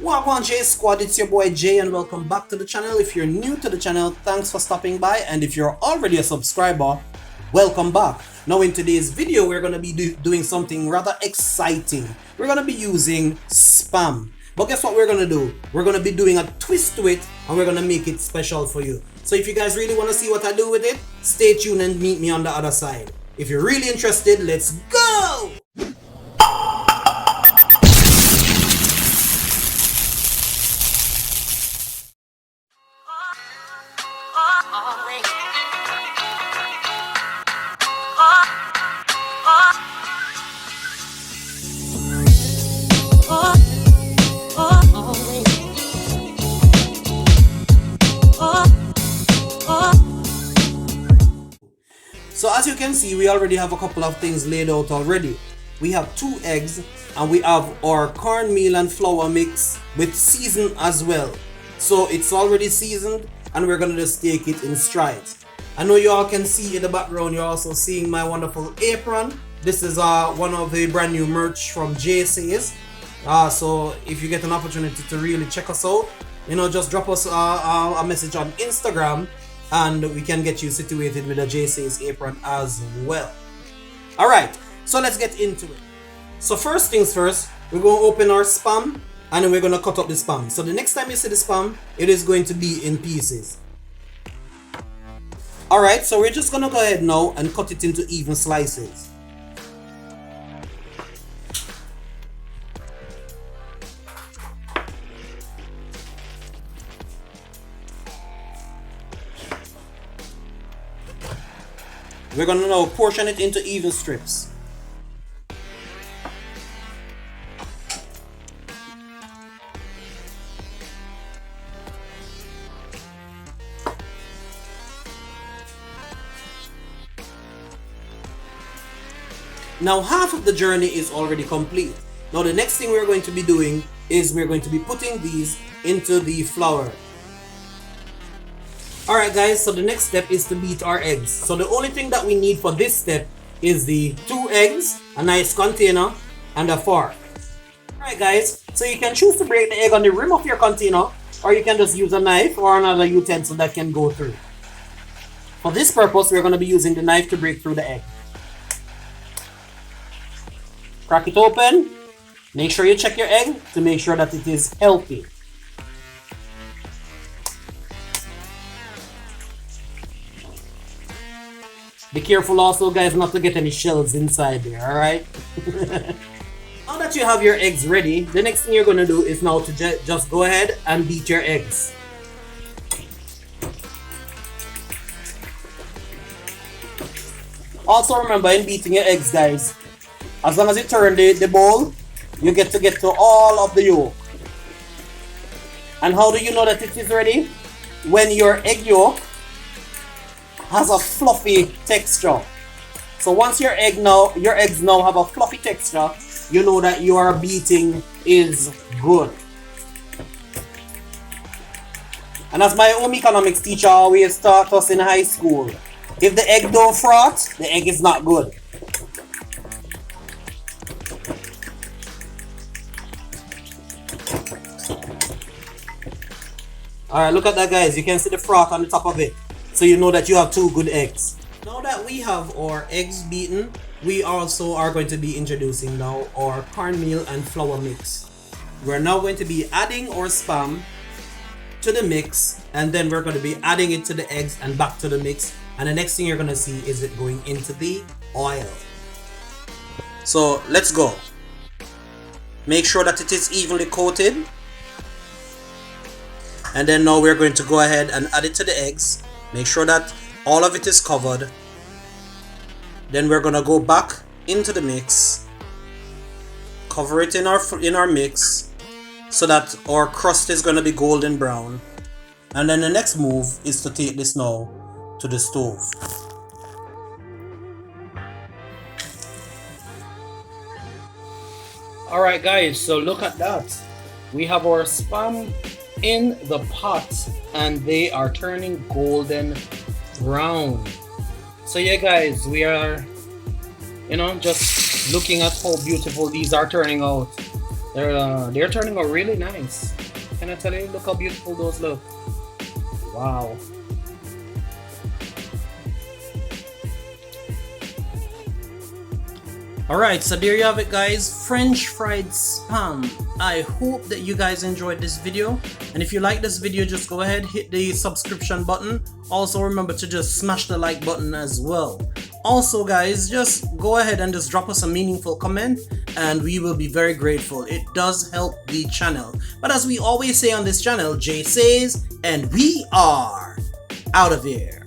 Welcome J Squad, it's your boy Jay and welcome back to the channel. If you're new to the channel, thanks for stopping by, and if you're already a subscriber, welcome back. Now in today's video, we're going to be doing something rather exciting. We're going to be using spam. But guess what we're going to do? We're going to be doing a twist to it and we're going to make it special for you. So if you guys really want to see what I do with it, stay tuned and meet me on the other side. If you're really interested, let's go! So as you can see, we already have a couple of things laid out already. We have 2 eggs and we have our cornmeal and flour mix with season as well. So it's already seasoned and we're gonna just take it in strides. I know you all can see in the background, you're also seeing my wonderful apron. This is one of the brand new merch from JC's. So if you get an opportunity to really check us out, just drop us a message on Instagram and we can get you situated with a JC's apron as well. Alright, so let's get into it. So first things first, we're going to open our spam and then we're going to cut up the spam. So the next time you see the spam, it is going to be in pieces. Alright, so we're just going to go ahead now and cut it into even slices. We're going to now portion it into even strips. Now half of the journey is already complete. Now the next thing we're going to be doing is we're going to be putting these into the flour. Alright guys, so the next step is to beat our eggs. So the only thing that we need for this step is the 2 eggs, a nice container, and a fork. Alright guys, so you can choose to break the egg on the rim of your container, or you can just use a knife or another utensil that can go through. For this purpose, we're going to be using the knife to break through the egg. Crack it open. Make sure you check your egg to make sure that it is healthy. Be careful also guys not to get any shells inside there, alright? Now that you have your eggs ready, the next thing you're going to do is now to just go ahead and beat your eggs. Also remember in beating your eggs guys, as long as you turn the bowl, you get to all of the yolk. And how do you know that it is ready? When your egg yolk has a fluffy texture. So once your eggs now have a fluffy texture, you know that your beating is good. And as my home economics teacher always taught us in high school, if the egg don't froth, the egg is not good. Alright, look at that guys, you can see the froth on the top of it. So you know that you have 2 good eggs. Now that we have our eggs beaten, we also are going to be introducing now our cornmeal and flour mix. We're now going to be adding our spam to the mix, and then we're going to be adding it to the eggs and back to the mix. And the next thing you're going to see is it going into the oil. So let's go. Make sure that it is evenly coated. And then now we're going to go ahead and add it to the eggs. Make sure that all of it is covered. Then we're gonna go back into the mix, cover it in our mix so that our crust is gonna be golden brown. And then the next move is to take this now to the stove. Alright guys, so look at that. We have our spam in the pot and they are turning golden brown. So yeah guys, we are just looking at how beautiful these are turning out. They're turning out really nice. Can I tell you? Look how beautiful those look. Wow. Alright, so there you have it guys, French fried spam. I hope that you guys enjoyed this video, and if you like this video, just go ahead, hit the subscription button. Also remember to just smash the like button as well. Also guys, just go ahead and just drop us a meaningful comment and we will be very grateful. It does help the channel. But as we always say on this channel, Jay says, and we are out of here.